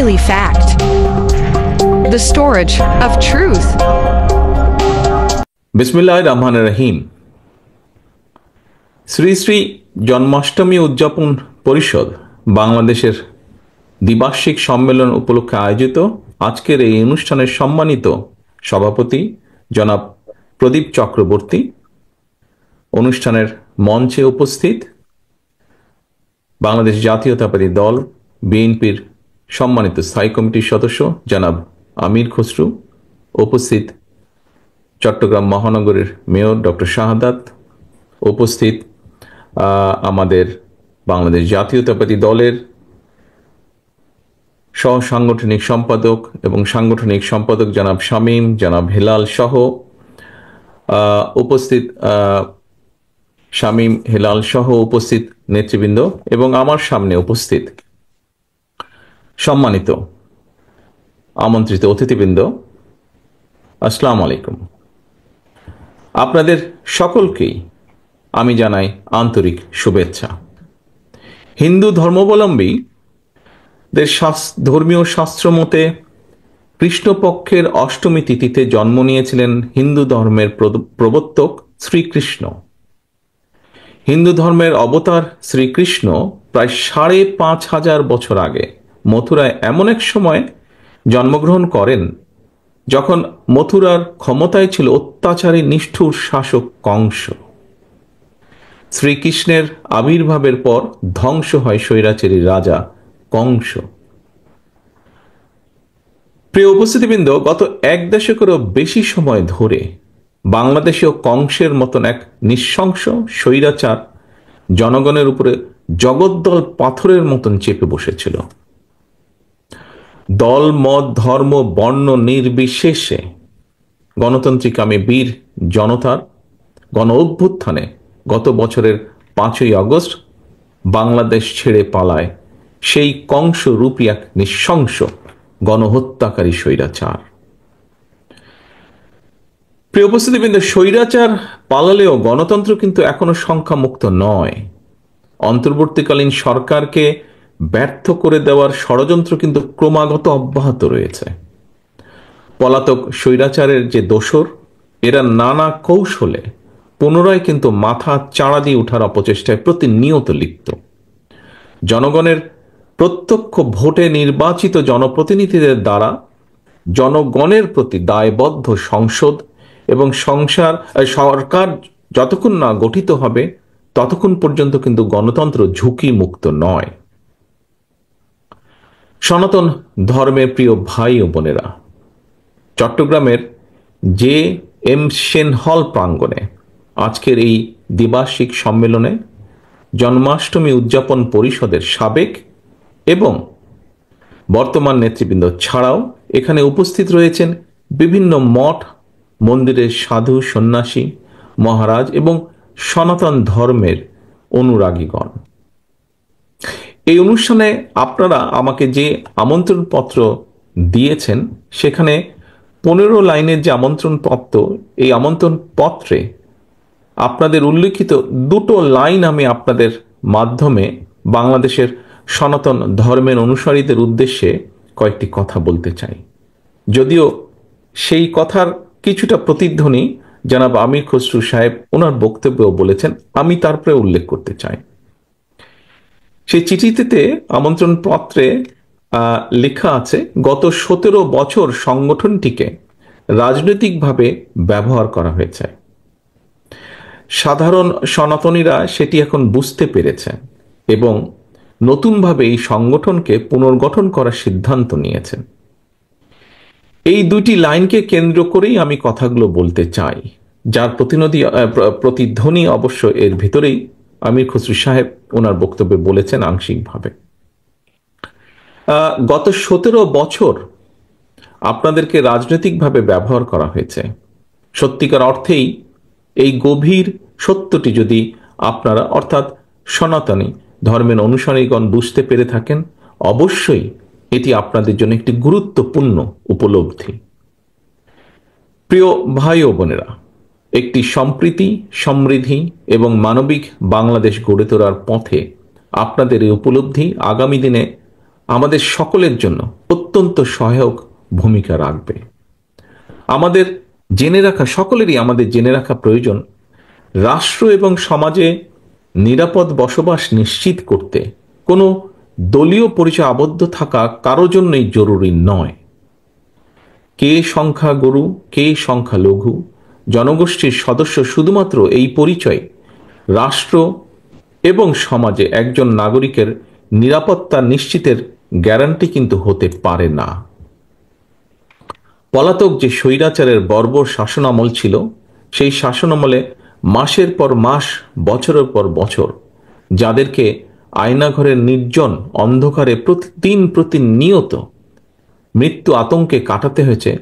daily fact, the storage of truth. বিসমিল্লাহির রহমানির রহিম। শ্রী শ্রী জন্মাষ্টমী উদযাপন পরিষদ বাংলাদেশের দ্বিবার্ষিক সম্মেলন উপলক্ষে আয়োজিত আজকের এই অনুষ্ঠানের সম্মানিত সভাপতি জনাব প্রদীপ চক্রবর্তী, অনুষ্ঠানের মঞ্চে উপস্থিত বাংলাদেশ জাতীয়তাবাদী দল বিএনপির সম্মানিত স্থায়ী কমিটির সদস্য জনাব আমির খসরু, উপস্থিত চট্টগ্রাম মহানগরের মেয়র ডক্টর শাহাদাত, উপস্থিত আমাদের বাংলাদেশ জাতীয়তাবাদী দলের সহ সাংগঠনিক সম্পাদক এবং সাংগঠনিক সম্পাদক জনাব শামীম, জনাব হেলাল সহ উপস্থিত শামীম হেলাল সহ উপস্থিত নেতৃবৃন্দ এবং আমার সামনে উপস্থিত সম্মানিত আমন্ত্রিত অতিথিবৃন্দ, আসসালামু আলাইকুম। আপনাদের সকলকেই আমি জানাই আন্তরিক শুভেচ্ছা। হিন্দু ধর্মাবলম্বীদের ধর্মীয় শাস্ত্র মতে কৃষ্ণপক্ষের অষ্টমী তিথিতে জন্ম নিয়েছিলেন হিন্দু ধর্মের প্রবর্তক শ্রীকৃষ্ণ। হিন্দু ধর্মের অবতার শ্রীকৃষ্ণ প্রায় ৫,৫০০ বছর আগে মথুরায় এমন এক সময় জন্মগ্রহণ করেন যখন মথুরার ক্ষমতায় ছিল অত্যাচারী নিষ্ঠুর শাসক কংস। শ্রীকৃষ্ণের আবির্ভাবের পর ধ্বংস হয় স্বৈরাচারী রাজা কংস। প্রিয় উপস্থিতিবৃন্দ, গত এক দশকেরও বেশি সময় ধরে বাংলাদেশেও কংসের মতন এক নৃশংস স্বৈরাচার জনগণের উপরে জগদ্দল পাথরের মতন চেপে বসেছিল। দল, মত, ধর্ম, বর্ণ নির্বিশেষে গণতান্ত্রিকামী বীর জনতার গণ অভ্যুত্থানে গত বছরের ৫ই আগস্ট বাংলাদেশ ছেড়ে পালায় সেই কংসরূপী এক নৃশংস গণহত্যাকারী স্বৈরাচার। প্রিয় উপস্থিতিবৃন্দ, স্বৈরাচার পালালেও গণতন্ত্র কিন্তু এখনো সংখ্যামুক্ত নয়। অন্তর্বর্তীকালীন সরকারকে ব্যর্থ করে দেওয়ার ষড়যন্ত্র কিন্তু ক্রমাগত অব্যাহত রয়েছে। পলাতক স্বৈরাচারের যে দোসর, এরা নানা কৌশলে পুনরায় কিন্তু মাথা চাড়া দিয়ে ওঠার অপচেষ্টায় প্রতিনিয়ত লিপ্ত। জনগণের প্রত্যক্ষ ভোটে নির্বাচিত জনপ্রতিনিধিদের দ্বারা জনগণের প্রতি দায়বদ্ধ সংসদ এবং সরকার যতক্ষণ না গঠিত হবে ততক্ষণ পর্যন্ত কিন্তু গণতন্ত্র ঝুঁকি মুক্ত নয়। সনাতন ধর্মের প্রিয় ভাই ও বোনেরা, চট্টগ্রামের জে এম সেন হল প্রাঙ্গণে আজকের এই দ্বিবার্ষিক সম্মেলনে জন্মাষ্টমী উদযাপন পরিষদের সাবেক এবং বর্তমান নেতৃবৃন্দ ছাড়াও এখানে উপস্থিত রয়েছেন বিভিন্ন মঠ মন্দিরের সাধু, সন্ন্যাসী, মহারাজ এবং সনাতন ধর্মের অনুরাগীগণ। এই অনুষ্ঠানে আপনারা আমাকে যে আমন্ত্রণ পত্র দিয়েছেন সেখানে 15 লাইনের যে আমন্ত্রণ পত্র, এই আমন্ত্রণ পত্রে আপনাদের উল্লিখিত 2টো লাইন আমি আপনাদের মাধ্যমে বাংলাদেশের সনাতন ধর্মের অনুসারীদের উদ্দেশ্যে কয়েকটি কথা বলতে চাই। যদিও সেই কথার কিছুটা প্রতিধ্বনি জনাব আমির খসরু সাহেব ওনার বক্তব্যেও বলেছেন, আমি তারপরে উল্লেখ করতে চাই। সেই চিঠিতে আমন্ত্রণ পত্রে লেখা আছে, গত 17 বছর সংগঠনটিকে রাজনৈতিকভাবে ব্যবহার করা হয়েছে। সাধারণ সনাতনীরা সেটি এখন বুঝতে পেরেছে এবং নতুনভাবে এই সংগঠনকে পুনর্গঠন করার সিদ্ধান্ত নিয়েছেন। এই 2টি লাইনকে কেন্দ্র করেই আমি কথাগুলো বলতে চাই, যার প্রতিধ্বনি অবশ্য এর ভিতরেই আমির খসরু সাহেব ওনার বক্তব্যে বলেছেন আংশিকভাবে। গত 17 বছর আপনাদেরকে রাজনৈতিকভাবে ব্যবহার করা হয়েছে। সত্যিকার অর্থেই এই গভীর সত্যটি যদি আপনারা অর্থাৎ সনাতনী ধর্মের অনুসারীগণ বুঝতে পেরে থাকেন, অবশ্যই এটি আপনাদের জন্য একটি গুরুত্বপূর্ণ উপলব্ধি। প্রিয় ভাই ও বোনেরা, একটি সম্প্রীতি, সমৃদ্ধি এবং মানবিক বাংলাদেশ গড়ে তোলার পথে আপনাদের এই উপলব্ধি আগামী দিনে আমাদের সকলের জন্য অত্যন্ত সহায়ক ভূমিকা রাখবে। আমাদের জেনে রাখা, সকলেরই আমাদের জেনে রাখা প্রয়োজন, রাষ্ট্র এবং সমাজে নিরাপদ বসবাস নিশ্চিত করতে কোনো দলীয় পরিচয় আবদ্ধ থাকা কারো জন্যই জরুরি নয়। কে সংখ্যাগুরু, কে সংখ্যালঘু, জনগোষ্ঠীর সদস্য, শুধুমাত্র এই পরিচয় রাষ্ট্র এবং সমাজে একজন নাগরিকের নিরাপত্তা নিশ্চিতের গ্যারান্টি কিন্তু হতে পারে না। পলাতক যে স্বৈরাচারের বর্বর শাসনামল ছিল, সেই শাসনামলে মাসের পর মাস, বছরের পর বছর যাদেরকে আয়নাঘরের নির্জন অন্ধকারে প্রতিনিয়ত মৃত্যু আতঙ্কে কাটাতে হয়েছে,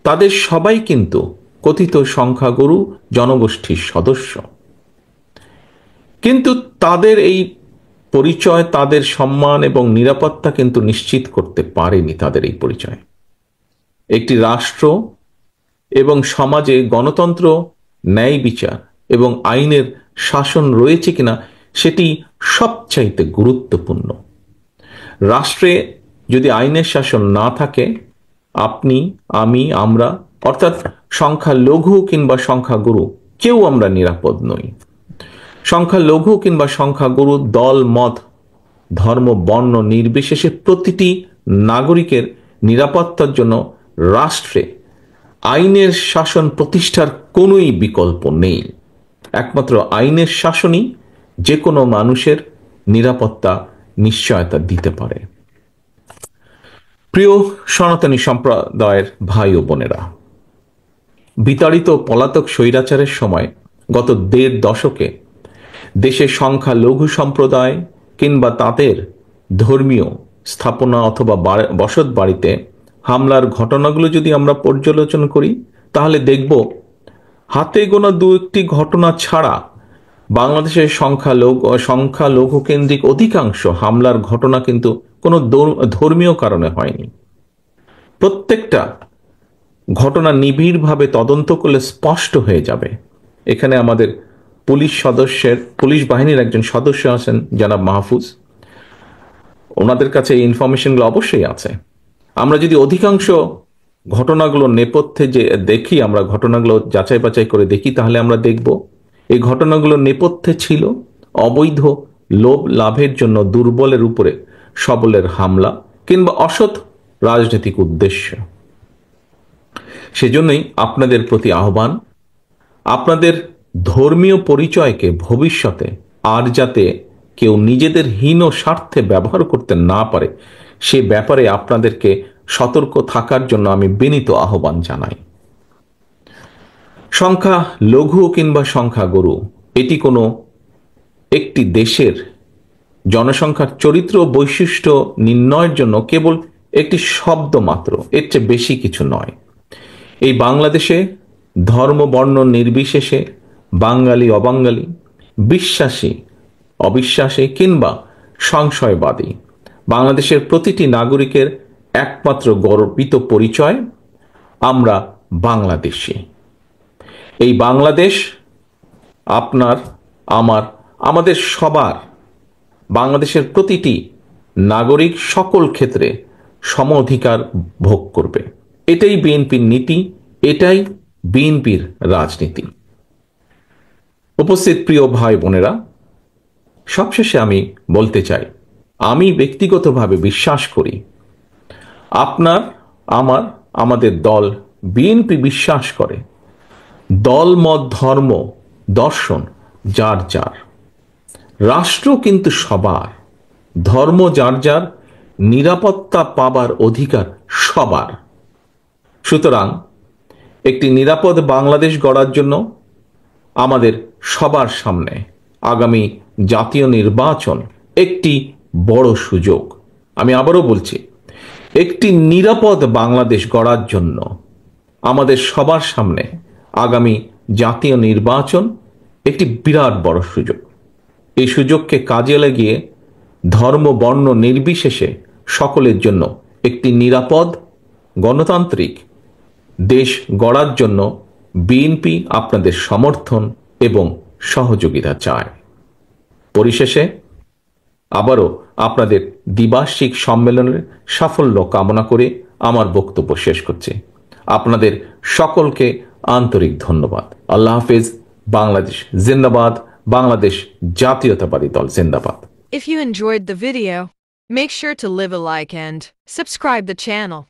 তাদের সবাই কিন্তু কথিত সংখ্যাগুরু জনগোষ্ঠীর সদস্য। কিন্তু তাদের এই পরিচয়, তাদের সম্মান এবং নিরাপত্তা কিন্তু নিশ্চিত করতে পারেনি তাদের এই পরিচয়। একটি রাষ্ট্র এবং সমাজে গণতন্ত্র, ন্যায় বিচার এবং আইনের শাসন রয়েছে কিনা সেটি সবচাইতে গুরুত্বপূর্ণ। রাষ্ট্রে যদি আইনের শাসন না থাকে, আপনি, আমি, আমরা, অর্থাৎ সংখ্যালঘু কিংবা সংখ্যাগুরু, কেউ আমরা নিরাপদ নই। সংখ্যালঘু কিংবা সংখ্যাগুরু, দল, মত, ধর্ম, বর্ণ নির্বিশেষে প্রতিটি নাগরিকের নিরাপত্তার জন্য রাষ্ট্রে আইনের শাসন প্রতিষ্ঠার কোনোই বিকল্প নেই। একমাত্র আইনের শাসনই যে কোনো মানুষের নিরাপত্তা নিশ্চয়তা দিতে পারে। প্রিয় সনাতনী সম্প্রদায়ের ভাই ও বোনেরা, বিতাড়িত পলাতক স্বৈরাচারের সময় গত ১.৫ দশকে দেশের সংখ্যালঘু সম্প্রদায় কিংবা তাদের ধর্মীয় স্থাপনা অথবা বসত বাড়িতে হামলার ঘটনাগুলো যদি আমরা পর্যালোচনা করি, তাহলে দেখব হাতে গোনা ২-১টি ঘটনা ছাড়া বাংলাদেশের সংখ্যালঘু কেন্দ্রিক অধিকাংশ হামলার ঘটনা কিন্তু কোনো ধর্মীয় কারণে হয়নি। প্রত্যেকটা ঘটনা নিবিড়ভাবে তদন্ত করলে স্পষ্ট হয়ে যাবে। এখানে আমাদের পুলিশ বাহিনীর একজন সদস্য আছেন, জনাব মাহফুজ, ওনাদের কাছে এই ইনফরমেশনগুলো অবশ্যই আছে। আমরা যদি অধিকাংশ ঘটনাগুলো নেপথ্যে যে দেখি, আমরা ঘটনাগুলো যাচাই বাছাই করে দেখি, তাহলে আমরা দেখব এই ঘটনাগুলো নেপথ্যে ছিল অবৈধ লোভ লাভের জন্য দুর্বলের উপরে সবলের হামলা কিংবা অসৎ রাজনৈতিক উদ্দেশ্য। সেজন্যই আপনাদের প্রতি আহ্বান, আপনাদের ধর্মীয় পরিচয়কে ভবিষ্যতে আর যাতে কেউ নিজেদের হীন স্বার্থে ব্যবহার করতে না পারে, সে ব্যাপারে আপনাদেরকে সতর্ক থাকার জন্য আমি বিনীত আহ্বান জানাই। সংখ্যালঘু কিংবা সংখ্যাগুরু, এটি কোনো একটি দেশের জনসংখ্যার চরিত্র বৈশিষ্ট্য নির্ণয়ের জন্য কেবল একটি শব্দ মাত্র, এর চেয়ে বেশি কিছু নয়। এই বাংলাদেশে ধর্ম বর্ণ নির্বিশেষে বাঙালি অবাঙালি, বিশ্বাসী অবিশ্বাসী কিংবা সংশয়বাদী, বাংলাদেশের প্রতিটি নাগরিকের একমাত্র গর্বিত পরিচয়, আমরা বাংলাদেশী। এই বাংলাদেশ আপনার, আমার, আমাদের সবার, বাংলাদেশের প্রতিটি নাগরিক সকল ক্ষেত্রে সম অধিকার ভোগ করবে। এটাই বিএনপির নীতি, এটাই বিএনপির রাজনীতি। উপস্থিত প্রিয় ভাই বোনেরা, সবশেষে আমি বলতে চাই, আমি ব্যক্তিগতভাবে বিশ্বাস করি, আপনার, আমার, আমাদের দল বিএনপি বিশ্বাস করে, দল মত ধর্ম দর্শন যার যার, রাষ্ট্র কিন্তু সবার, ধর্ম যার যার, নিরাপত্তা পাবার অধিকার সবার। সুতরাং একটি নিরাপদ বাংলাদেশ গড়ার জন্য আমাদের সবার সামনে আগামী জাতীয় নির্বাচন একটি বড় সুযোগ। আমি আবারও বলছি, একটি নিরাপদ বাংলাদেশ গড়ার জন্য আমাদের সবার সামনে আগামী জাতীয় নির্বাচন একটি বিরাট বড় সুযোগ। এই সুযোগকে কাজে লাগিয়ে ধর্ম বর্ণ নির্বিশেষে সকলের জন্য একটি নিরাপদ গণতান্ত্রিক দেশ গড়ার জন্য বিএনপি আপনাদের সমর্থন এবং সহযোগিতা চায়। পরিশেষে আবারও আপনাদের দ্বিবার্ষিক সম্মেলনের সাফল্য কামনা করে আমার বক্তব্য শেষ করছি। আপনাদের সকলকে আন্তরিক ধন্যবাদ। আল্লাহ হাফেজ। বাংলাদেশ জিন্দাবাদ। বাংলাদেশ জাতীয়তাবাদী দল জিন্দাবাদ। If you enjoyed the video, make sure to leave a like and subscribe the channel.